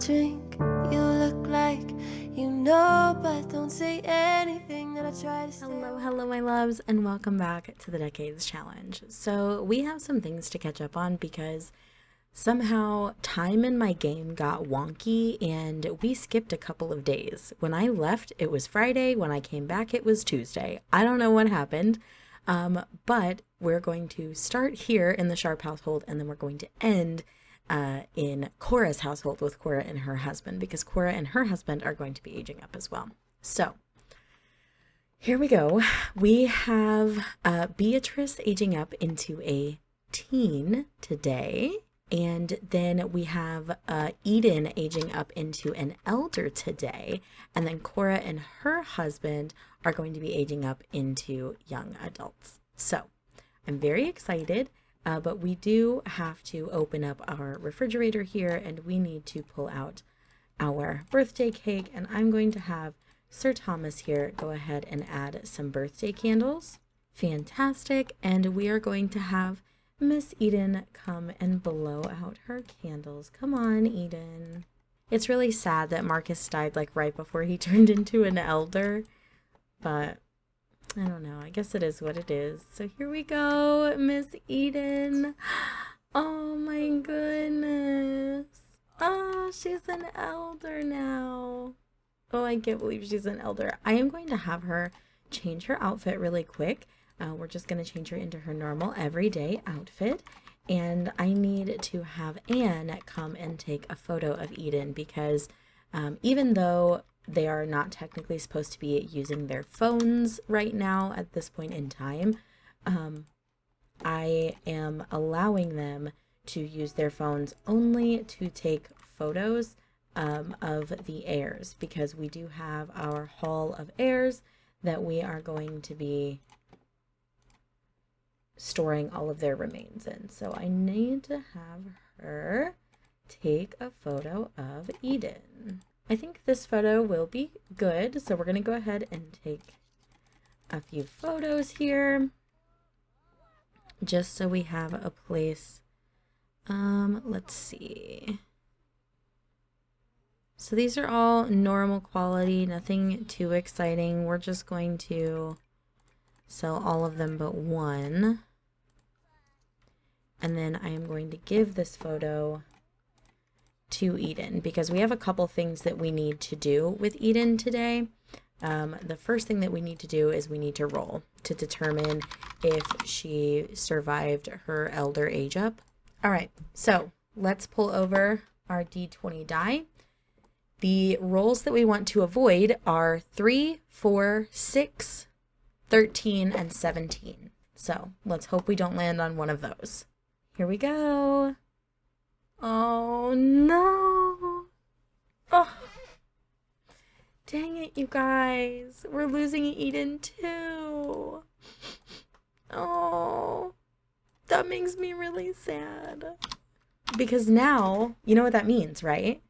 drink. You look like you know, but don't say anything that I try to say. Hello, my loves, and welcome back to the Decades Challenge. So we have some things to catch up on because somehow time in my game got wonky and we skipped a couple of days. When I left, it was Friday. When I came back, it was Tuesday. I don't know what happened, but we're going to start here in the Sharp household, and then we're going to end in Cora's household with Cora and her husband, because Cora and her husband are going to be aging up as well. So here we go. We have Beatrice aging up into a teen today. And then we have Eden aging up into an elder today. And then Cora and her husband are going to be aging up into young adults. So I'm very excited, but we do have to open up our refrigerator here, and we need to pull out our birthday cake. And I'm going to have Sir Thomas here go ahead and add some birthday candles. Fantastic. And we are going to have Miss Eden come and blow out her candles. Come on, Eden. It's really sad that Marcus died like right before he turned into an elder, but I don't know. I guess it is what it is. So here we go, Miss Eden. Oh my goodness. Oh, she's an elder now. Oh, I can't believe she's an elder. I am going to have her change her outfit really quick. We're just going to change her into her normal everyday outfit. And I need to have Anne come and take a photo of Eden because even though they are not technically supposed to be using their phones right now at this point in time, I am allowing them to use their phones only to take photos of the heirs, because we do have our hall of heirs that we are going to be storing all of their remains in. So I need to have her take a photo of Eden. I think this photo will be good. So we're going to go ahead and take a few photos here, just so we have a place. Let's see. So these are all normal quality, nothing too exciting. We're just going to sell all of them but one. And then I am going to give this photo to Eden because we have a couple things that we need to do with Eden today. The first thing that we need to do is we need to roll to determine if she survived her elder age up. All right, so let's pull over our D20 die. The rolls that we want to avoid are 3, 4, 6, 13, and 17. So let's hope we don't land on one of those. Here we go. Oh no. Oh, dang it, you guys. We're losing Eden too. Oh, that makes me really sad. Because now, you know what that means, right?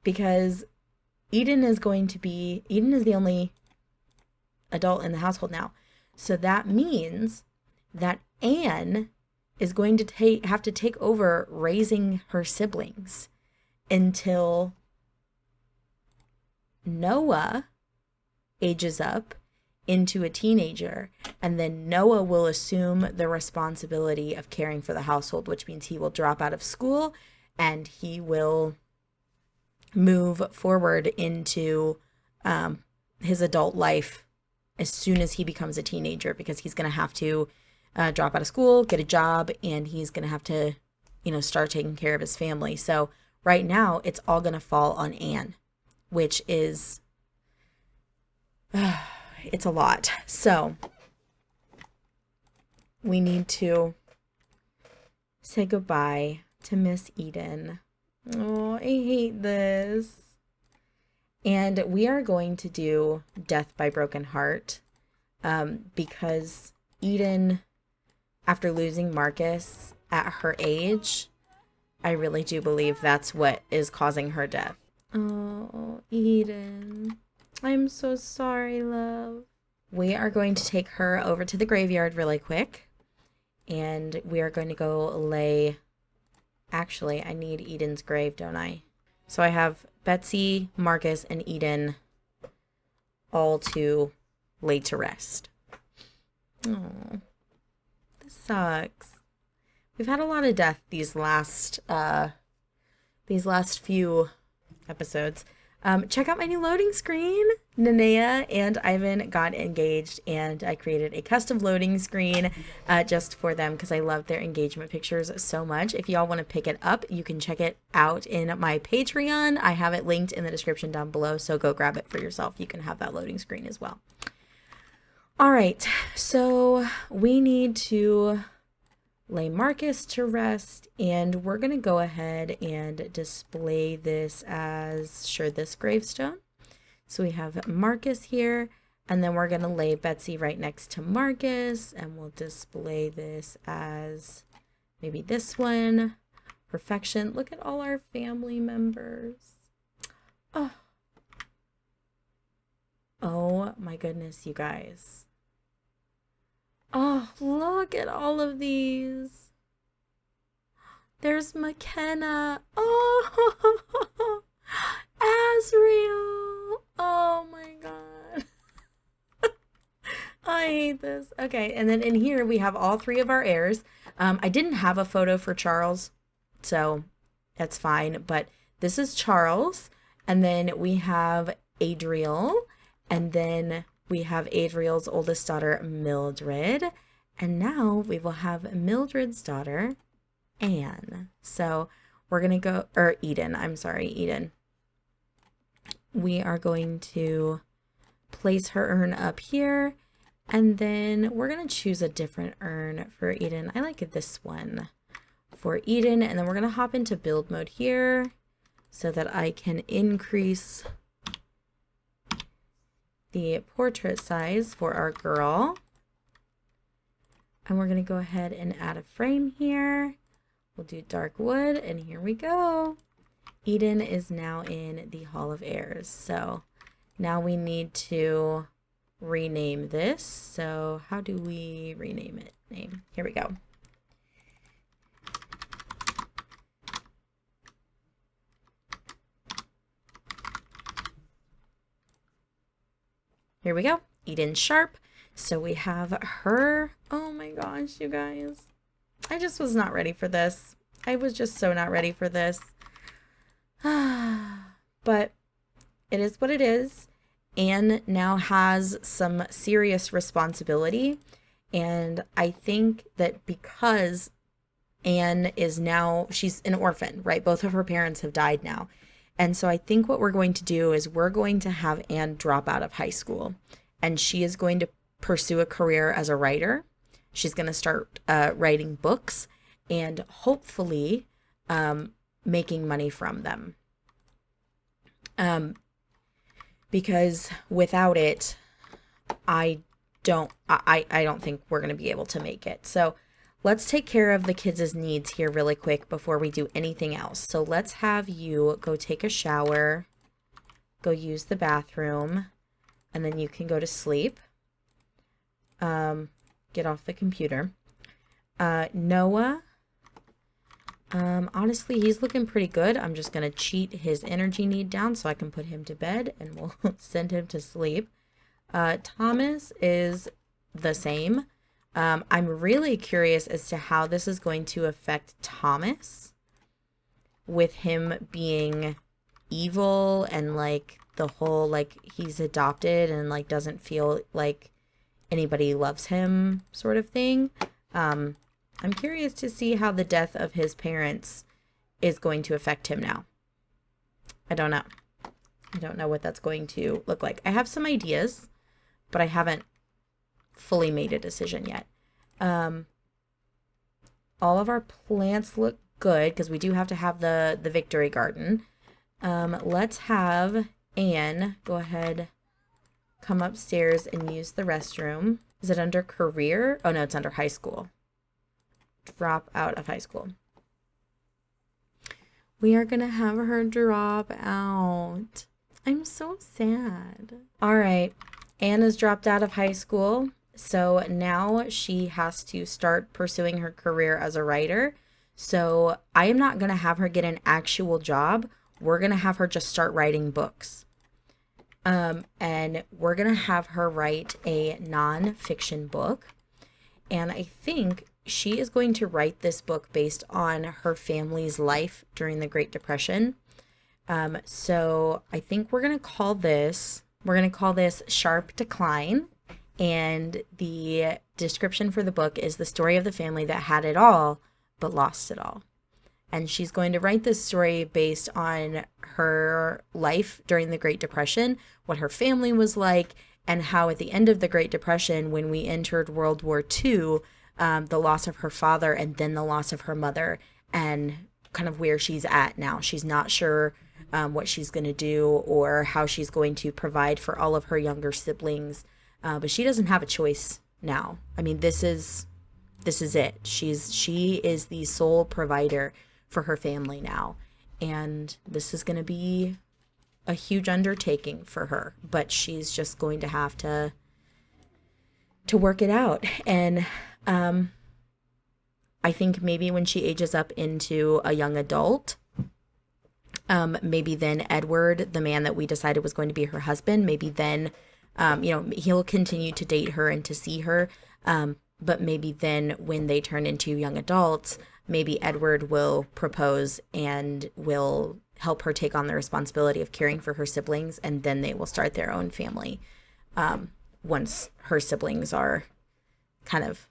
Because Eden is the only adult in the household now. So that means that Anne is going to have to take over raising her siblings until Noah ages up into a teenager, and then Noah will assume the responsibility of caring for the household, which means he will drop out of school and he will move forward into his adult life as soon as he becomes a teenager, because he's going to have to drop out of school, get a job, and he's going to have to, start taking care of his family. So right now it's all going to fall on Anne, which is, it's a lot. So we need to say goodbye to Miss Eden. Oh, I hate this. And we are going to do Death by Broken Heart because Eden, after losing Marcus at her age, I really do believe that's what is causing her death. Oh, Eden. I'm so sorry, love. We are going to take her over to the graveyard really quick. And we are going to go lay... Actually, I need Eden's grave, don't I? So I have Betsy, Marcus, and Eden all to lay to rest. Oh, this sucks. We've had a lot of death these last few episodes. Check out my new loading screen. Nanea and Ivan got engaged, and I created a custom loading screen just for them because I love their engagement pictures so much. If y'all want to pick it up, you can check it out in my Patreon. I have it linked in the description down below, so go grab it for yourself. You can have that loading screen as well. All right, so we need to lay Marcus to rest, and we're going to go ahead and display this as, this gravestone. So we have Marcus here, and then we're going to lay Betsy right next to Marcus, and we'll display this as maybe this one. Perfection. Look at all our family members. Oh my goodness, you guys. Oh, look at all of these. There's McKenna. Oh, Azriel. Oh my God. I hate this. Okay, and then in here we have all three of our heirs. I didn't have a photo for Charles, so that's fine. But this is Charles, and then we have Adriel, and then we have Adriel's oldest daughter, Mildred. And now we will have Mildred's daughter, Anne. So we're going to go, or Eden, I'm sorry, Eden. We are going to place her urn up here. And then we're going to choose a different urn for Eden. I like this one for Eden. And then we're going to hop into build mode here so that I can increase the portrait size for our girl. And we're going to go ahead and add a frame here. We'll do dark wood, and here we go. Eden is now in the Hall of Heirs. So now we need to rename this. So how do we rename it? Here we go. Here we go, Eden Sharp. So we have her. Oh my gosh, you guys. I just was not ready for this. I was just so not ready for this. But it is what it is. Anne now has some serious responsibility. And I think that because Anne is now, she's an orphan, right? Both of her parents have died now. And so I think what we're going to do is we're going to have Anne drop out of high school, and she is going to pursue a career as a writer. She's going to start writing books and hopefully making money from them. Because without it, I don't think we're going to be able to make it. So let's take care of the kids' needs here really quick before we do anything else. So let's have you go take a shower, go use the bathroom, and then you can go to sleep. Get off the computer. Noah, honestly, he's looking pretty good. I'm just going to cheat his energy need down so I can put him to bed, and we'll send him to sleep. Thomas is the same. I'm really curious as to how this is going to affect Thomas with him being evil and like the whole like he's adopted and like doesn't feel like anybody loves him sort of thing. I'm curious to see how the death of his parents is going to affect him now. I don't know. I don't know what that's going to look like. I have some ideas, but I haven't fully made a decision yet. All of our plants look good because we do have to have the victory garden. Let's have Anne go ahead, come upstairs and use the restroom. Is it under career? Oh no, it's under high school. Drop out of high school. We are gonna have her drop out. I'm so sad. All right, Anne has dropped out of high school. So now she has to start pursuing her career as a writer. So I am not going to have her get an actual job. we're going to have her just start writing books. And we're going to have her write a non-fiction book. And I think she is going to write this book based on her family's life during the Great Depression. So I think we're going to call this Sharp Decline. And the description for the book is the story of the family that had it all, but lost it all. And she's going to write this story based on her life during the Great Depression, what her family was like, and how at the end of the Great Depression, when we entered World War II, the loss of her father and then the loss of her mother, and kind of where she's at now. She's not sure what she's going to do or how she's going to provide for all of her younger siblings, but she doesn't have a choice now. I mean, this is it. She is the sole provider for her family now, and this is going to be a huge undertaking for her, but she's just going to have to work it out. And I think maybe when she ages up into a young adult, maybe then Edward, the man that we decided was going to be her husband, maybe then he'll continue to date her and to see her, but maybe then when they turn into young adults, maybe Edward will propose and will help her take on the responsibility of caring for her siblings, and then they will start their own family once her siblings are kind of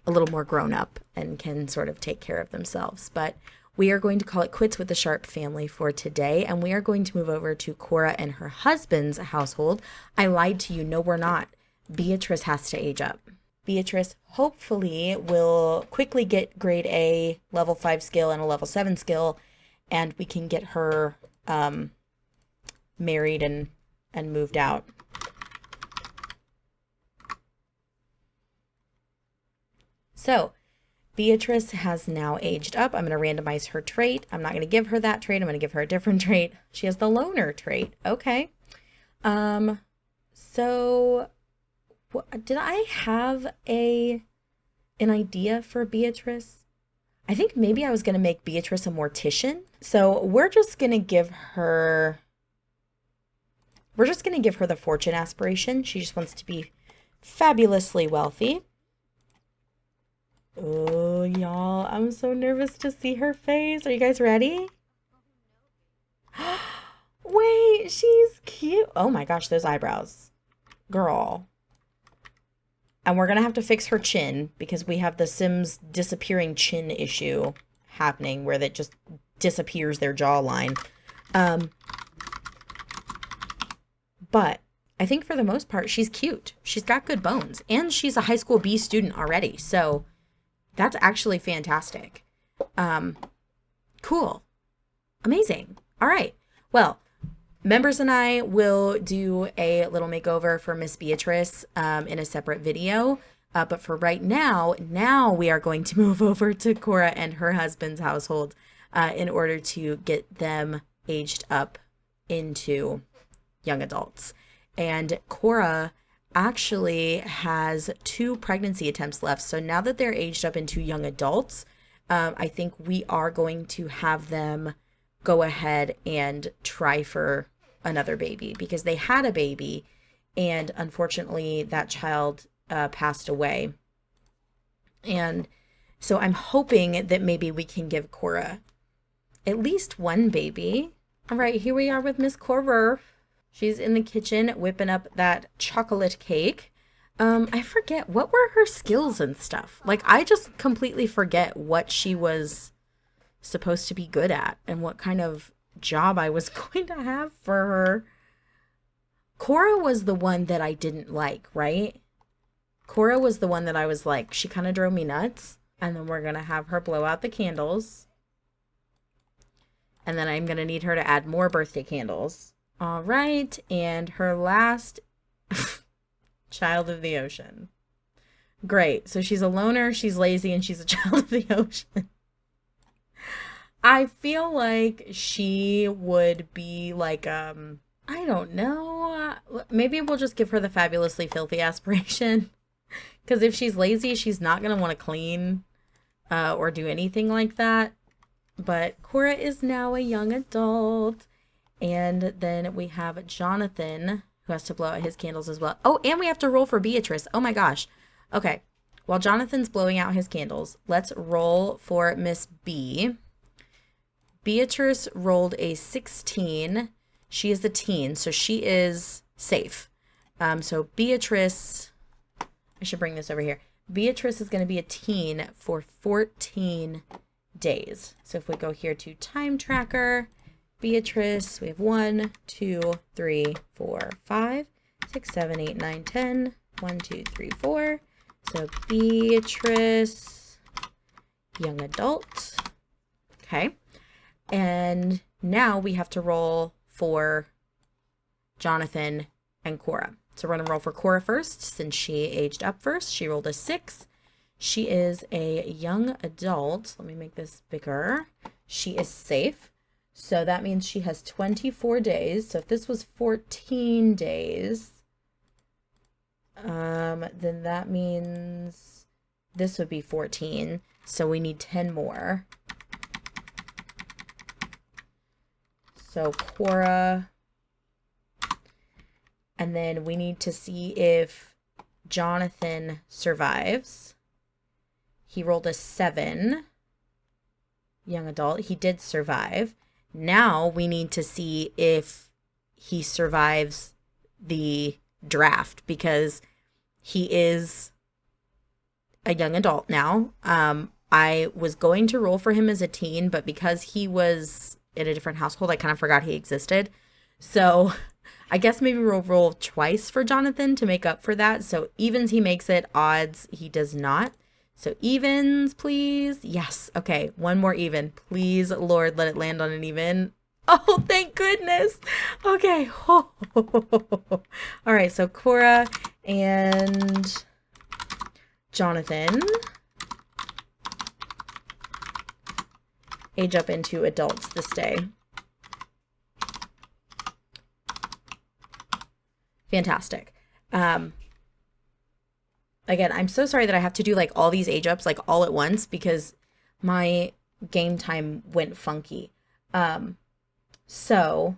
a little more grown up and can sort of take care of themselves. But we are going to call it quits with the Sharp family for today, and we are going to move over to Cora and her husband's household. I lied to you. No, we're not. Beatrice has to age up. Beatrice hopefully will quickly get grade A, level 5 skill, and a level 7 skill, and we can get her married and moved out. So Beatrice has now aged up. I'm going to randomize her trait. I'm not going to give her that trait. I'm going to give her a different trait. She has the loner trait. Okay. So did I have an idea for Beatrice? I think maybe I was going to make Beatrice a mortician. So we're just going to give her the fortune aspiration. She just wants to be fabulously wealthy. Oh, y'all, I'm so nervous to see her face. Are you guys ready? Wait, she's cute. Oh my gosh, those eyebrows. Girl. And we're going to have to fix her chin because we have the Sims disappearing chin issue happening where that just disappears their jawline. But I think for the most part, she's cute. She's got good bones. And she's a high school B student already. So that's actually fantastic. Cool. Amazing. All right. Well, members and I will do a little makeover for Miss Beatrice in a separate video. But for right now we are going to move over to Cora and her husband's household in order to get them aged up into young adults. And Cora actually has 2 pregnancy attempts left. So now that they're aged up into young adults, I think we are going to have them go ahead and try for another baby because they had a baby and unfortunately that child passed away. And so I'm hoping that maybe we can give Cora at least one baby. All right, here we are with Miss Cora. She's in the kitchen whipping up that chocolate cake. I forget, what were her skills and stuff? Like, I just completely forget what she was supposed to be good at and what kind of job I was going to have for her. Cora was the one that I didn't like, right? Cora was the one that I was like, she kind of drove me nuts. And then we're going to have her blow out the candles. And then I'm going to need her to add more birthday candles. All right, and her last child of the ocean. Great. So she's a loner, she's lazy, and she's a child of the ocean. I feel like she would be like, I don't know. Maybe we'll just give her the fabulously filthy aspiration. Because if she's lazy, she's not going to want to clean or do anything like that. but Cora is now a young adult. And then we have Jonathan, who has to blow out his candles as well. Oh, and we have to roll for Beatrice. Oh my gosh. Okay. While Jonathan's blowing out his candles, let's roll for Miss B. Beatrice rolled a 16. She is the teen, so she is safe. So Beatrice, I should bring this over here. Beatrice is going to be a teen for 14 days. So if we go here to time tracker, Beatrice, we have 1, 2, 3, 4, 5, 6, 7, 8, 9, 10. 1, 2, 3, 4. So Beatrice, young adult. Okay. And now we have to roll for Jonathan and Cora. So we're going to roll for Cora first since she aged up first. She rolled a 6. She is a young adult. Let me make this bigger. She is safe. So that means she has 24 days. So if this was 14 days, then that means this would be 14. So we need 10 more. So Cora. And then we need to see if Jonathan survives. He rolled a 7. Young adult. He did survive. Now we need to see if he survives the draft because he is a young adult now. I was going to roll for him as a teen, but because he was in a different household, I kind of forgot he existed. So I guess maybe we'll roll twice for Jonathan to make up for that. So evens, he makes it. Odds, he does not. So evens, please. Yes. Okay. One more even. Please, Lord, let it land on an even. Oh, thank goodness. Okay. All right. So Cora and Jonathan age up into adults this day. Fantastic. Again, I'm so sorry that I have to do like all these age ups like all at once because my game time went funky. So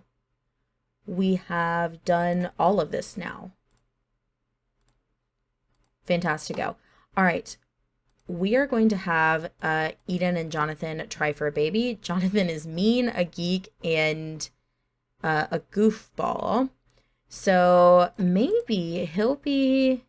we have done all of this now. Fantastico. All right. We are going to have Eden and Jonathan try for a baby. Jonathan is mean, a geek, and a goofball. So maybe he'll be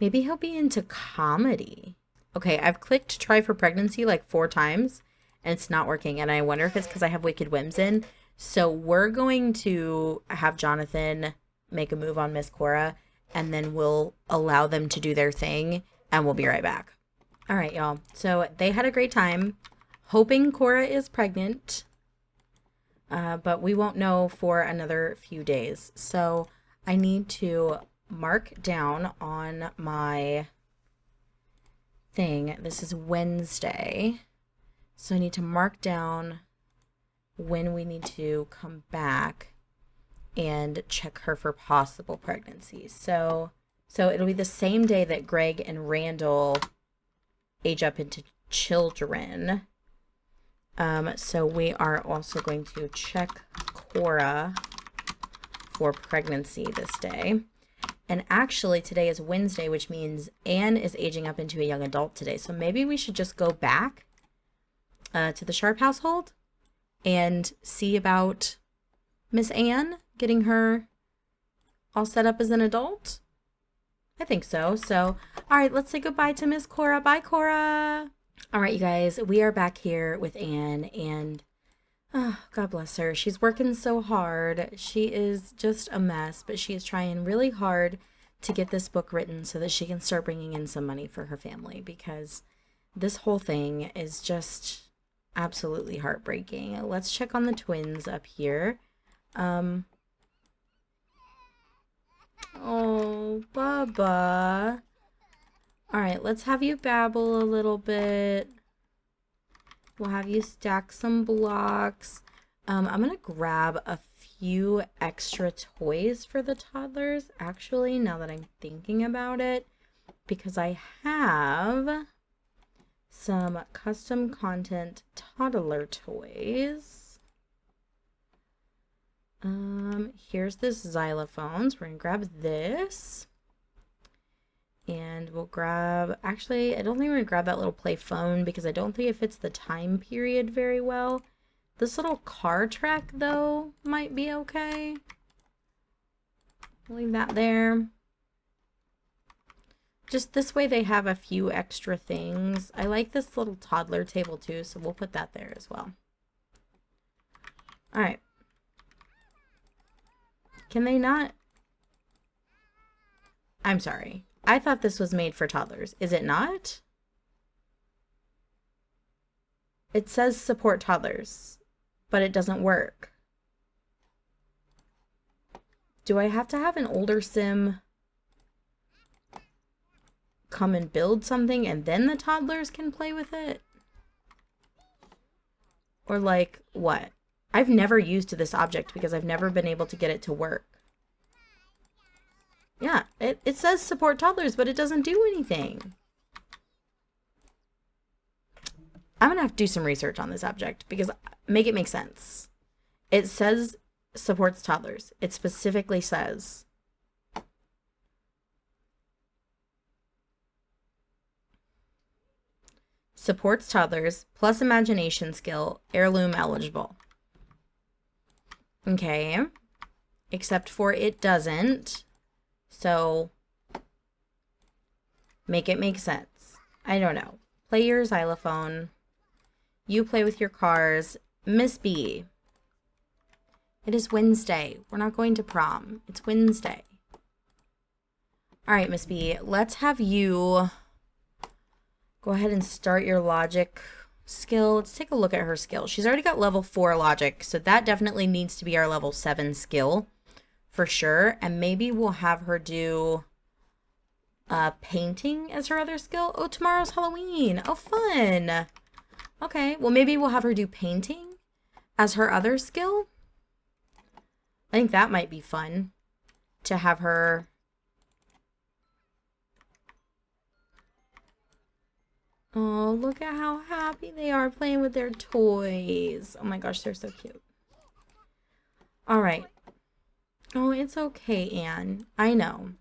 into comedy. Okay, I've clicked try for pregnancy like 4 times and it's not working. And I wonder if it's because I have Wicked Whims in. So we're going to have Jonathan make a move on Miss Cora and then we'll allow them to do their thing and we'll be right back. All right, y'all. So they had a great time hoping Cora is pregnant. But we won't know for another few days. So I need to mark down on my thing. This is Wednesday. So I need to mark down when we need to come back and check her for possible pregnancy. So it'll be the same day that Greg and Randall age up into children. So we are also going to check Cora for pregnancy this day. And actually today is Wednesday, which means Anne is aging up into a young adult today. So maybe we should just go back to the Sharp household and see about Miss Anne getting her all set up as an adult. I think so. So, all right, let's say goodbye to Miss Cora. Bye, Cora. All right, you guys, we are back here with Anne, and oh, God bless her. She's working so hard. She is just a mess, but she is trying really hard to get this book written so that she can start bringing in some money for her family, because this whole thing is just absolutely heartbreaking. Let's check on the twins up here. Oh, Bubba. All right, let's have you babble a little bit. We'll have you stack some blocks. I'm going to grab a few extra toys for the toddlers, actually, now that I'm thinking about it, because I have some custom content toddler toys. Here's this xylophone. So we're gonna grab this. And we'll grab, actually, I don't think we're gonna grab that little play phone because I don't think it fits the time period very well. This little car track, though, might be okay. Leave that there. Just this way they have a few extra things. I like this little toddler table too, so we'll put that there as well. All right. Can they not? I'm sorry. I thought this was made for toddlers. Is it not? It says support toddlers, but it doesn't work. Do I have to have an older sim come and build something and then the toddlers can play with it? Or like what? I've never used this object because I've never been able to get it to work. Yeah, it says support toddlers, but it doesn't do anything. I'm gonna have to do some research on this object because make it make sense. It says supports toddlers. It specifically says supports toddlers plus imagination skill, heirloom eligible. Okay. Except for it doesn't. So make it make sense. I don't know. Play your xylophone. You play with your cars. Miss B. It is Wednesday. We're not going to prom. It's Wednesday. All right, Miss B. Let's have you go ahead and start your logic skill. Let's take a look at her skill. She's already got level 4 logic, so that definitely needs to be our level 7 skill for sure. And maybe we'll have her do painting as her other skill. Oh, tomorrow's Halloween. Oh, fun. Okay, well, maybe we'll have her do painting as her other skill. I think that might be fun to have her. Oh, look at how happy they are playing with their toys. Oh my gosh, they're so cute. All right. Oh, it's okay, Anne. I know.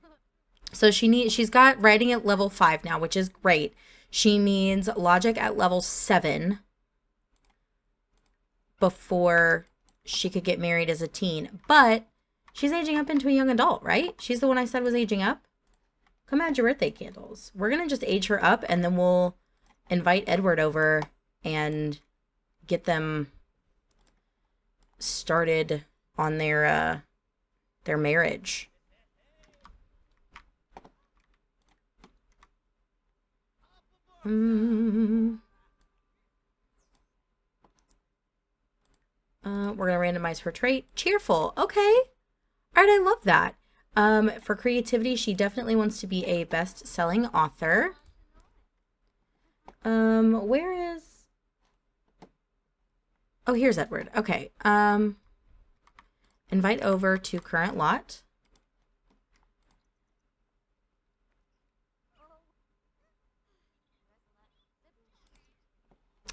So she's got writing at level 5 now, which is great. She needs logic at level 7 before she could get married as a teen. But she's aging up into a young adult, right? She's the one I said was aging up. Come add your birthday candles. We're going to just age her up, and then we'll invite Edward over and get them started on their marriage. We're going to randomize her trait. Cheerful. Okay. All right, I love that. For creativity, she definitely wants to be a best-selling author. Where is... Oh, here's Edward. Okay. Invite over to current lot.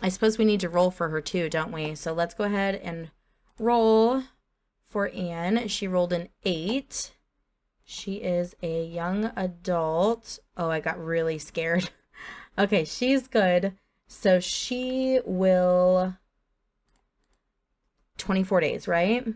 I suppose we need to roll for her too, don't we? So let's go ahead and roll for Anne. She rolled an 8. She is a young adult. Oh, I got really scared. Okay, she's good. So she will... 24 days, right?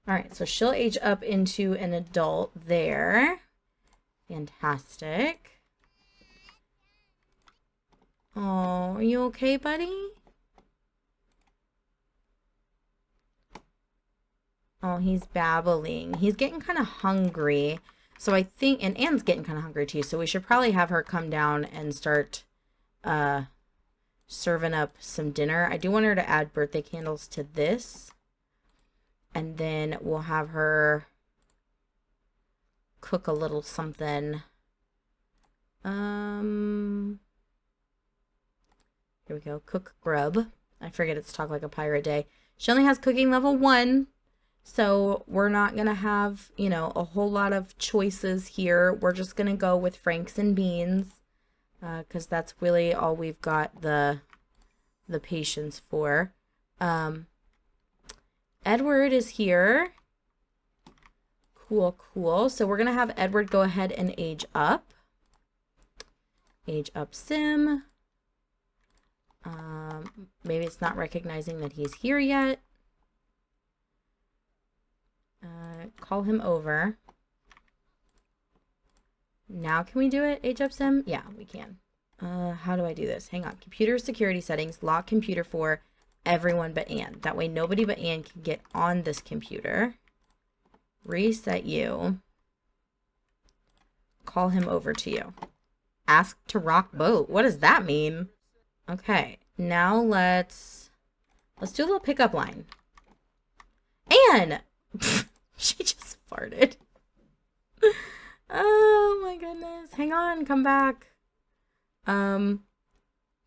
All right, so she'll age up into an adult there. Fantastic. Oh, are you okay, buddy? Oh, he's babbling. He's getting kind of hungry. So I think, and Anne's getting kind of hungry too, so we should probably have her come down and start serving up some dinner. I do want her to add birthday candles to this. And then we'll have her cook a little something. Here we go. Cook grub. I forget it's Talk Like a Pirate Day. She only has cooking level 1. So we're not going to have, you know, a whole lot of choices here. We're just going to go with Franks and beans. Because that's really all we've got the patience for. Edward is here. Cool, cool. So we're going to have Edward go ahead and age up. Age up sim. Maybe it's not recognizing that he's here yet. Call him over. Now can we do it, age up sim? Yeah, we can. How do I do this? Hang on. Computer security settings, lock computer for everyone but Anne. That way nobody but Anne can get on this computer. Reset you. Call him over to you. Ask to rock boat. What does that mean? Okay, now let's do a little pickup line. Anne! She just farted. Oh my goodness. Hang on, come back. Can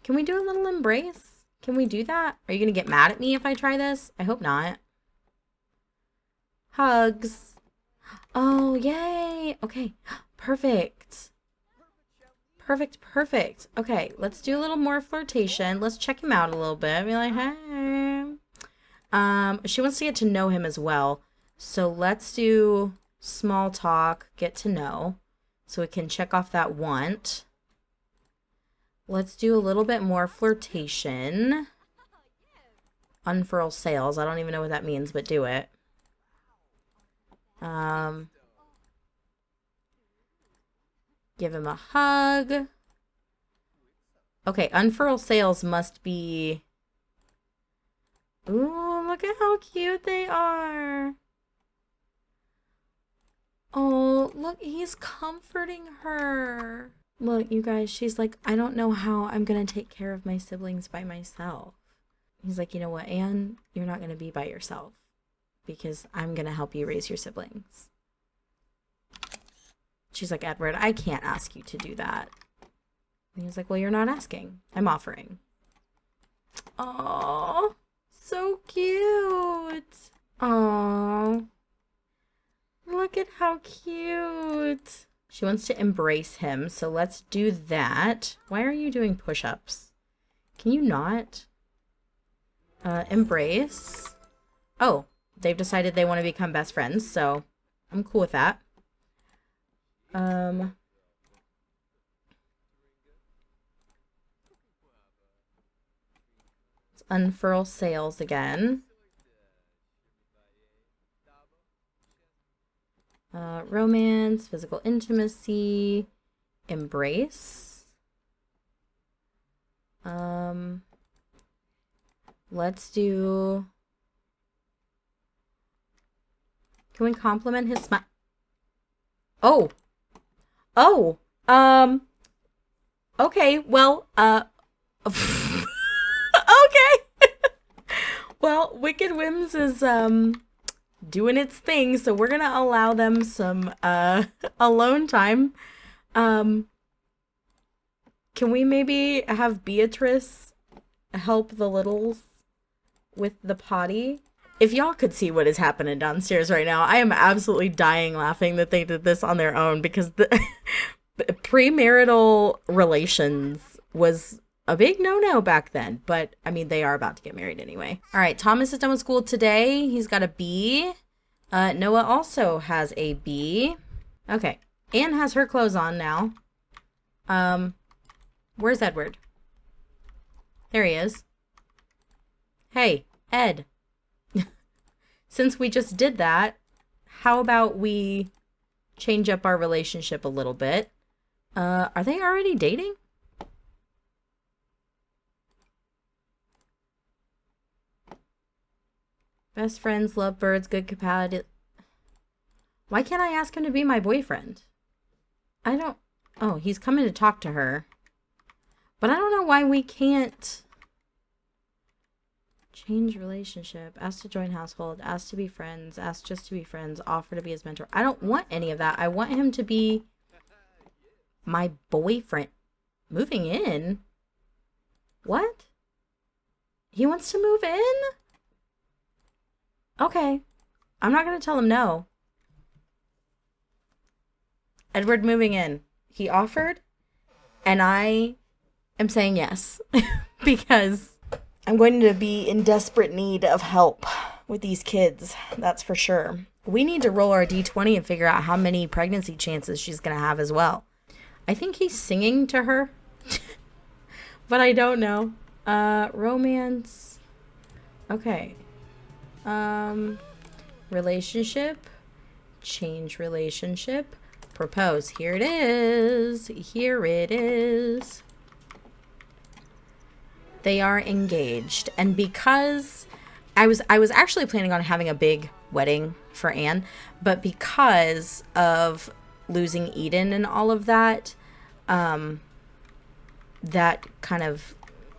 we do a little embrace? Can we do that? Are you gonna get mad at me if I try this? I hope not. Hugs. Oh, yay. Okay, perfect. Perfect, perfect. Okay, let's do a little more flirtation. Let's check him out a little bit. Be like, hey. She wants to get to know him as well. So let's do small talk, get to know. So we can check off that want. Let's do a little bit more flirtation. Unfurl sails. I don't even know what that means, but do it. Give him a hug. Okay, unfurl sails must be... Ooh, look at how cute they are. Oh, look, he's comforting her. Look, you guys, she's like, I don't know how I'm going to take care of my siblings by myself. He's like, you know what, Anne? You're not going to be by yourself because I'm going to help you raise your siblings. She's like, Edward, I can't ask you to do that. And he's like, well, you're not asking. I'm offering. Oh, so cute. Oh, look at how cute. She wants to embrace him, so let's do that. Why are you doing push-ups? Can you not? Embrace. Oh, they've decided they want to become best friends, so I'm cool with that. Let's unfurl sails again. Romance, physical intimacy, embrace. Let's do... Can we compliment his smile? Oh! Oh! Okay, well, okay! Well, Wicked Whims is, doing its thing, so we're gonna allow them some, alone time. Can we maybe have Beatrice help the littles with the potty? If y'all could see what is happening downstairs right now, I am absolutely dying laughing that they did this on their own because the premarital relations was a big no-no back then. But, I mean, they are about to get married anyway. All right, Thomas is done with school today. He's got a B. Noah also has a B. Okay, Anne has her clothes on now. Where's Edward? There he is. Hey, Ed. Since we just did that, how about we change up our relationship a little bit? Are they already dating? Best friends, lovebirds, good compatibility. Why can't I ask him to be my boyfriend? I don't... Oh, he's coming to talk to her. But I don't know why we can't... Change relationship, ask to join household, ask to be friends, ask just to be friends, offer to be his mentor. I don't want any of that. I want him to be my boyfriend. Moving in? What? He wants to move in? Okay. I'm not going to tell him no. Edward moving in. He offered, and I am saying yes because I'm going to be in desperate need of help with these kids. That's for sure. We need to roll our D20 and figure out how many pregnancy chances she's going to have as well. I think he's singing to her, but I don't know. Romance. Okay. Relationship. Change relationship. Propose. Here it is. Here it is. They are engaged. And because I was actually planning on having a big wedding for Anne, but because of losing Eden and all of that, that kind of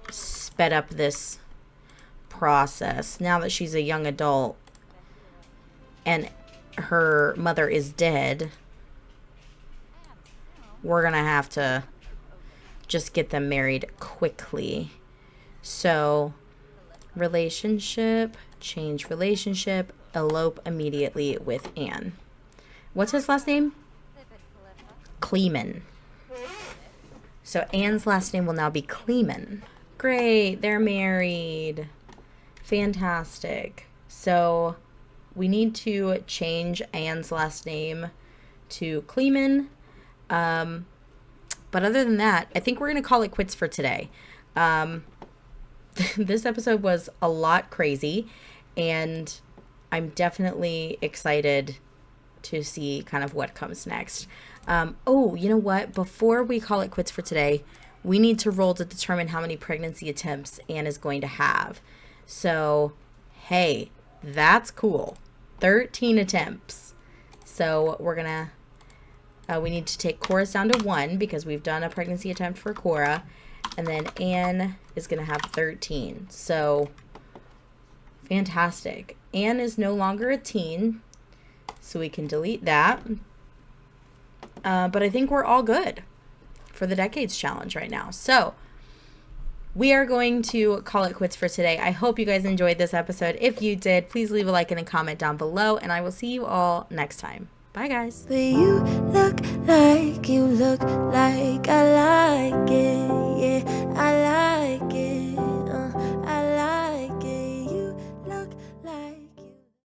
sped up this process. Now that she's a young adult and her mother is dead, we're gonna have to just get them married quickly. So, relationship, change relationship, elope immediately with Anne. What's his last name? Kleeman. So Anne's last name will now be Kleeman. Great, they're married. Fantastic. So we need to change Anne's last name to Kleeman. But other than that, I think we're going to call it quits for today. This episode was a lot crazy, and I'm definitely excited to see kind of what comes next. Oh, you know what? Before we call it quits for today, we need to roll to determine how many pregnancy attempts Anne is going to have. So, hey, that's cool. 13 attempts. So we're going to, we need to take Cora's down to 1 because we've done a pregnancy attempt for Cora. And then Anne is going to have 13. So, fantastic. Anne is no longer a teen, so we can delete that. But I think we're all good for the Decades Challenge right now. So, we are going to call it quits for today. I hope you guys enjoyed this episode. If you did, please leave a like and a comment down below, and I will see you all next time. Bye, guys. But you look like I like it, yeah.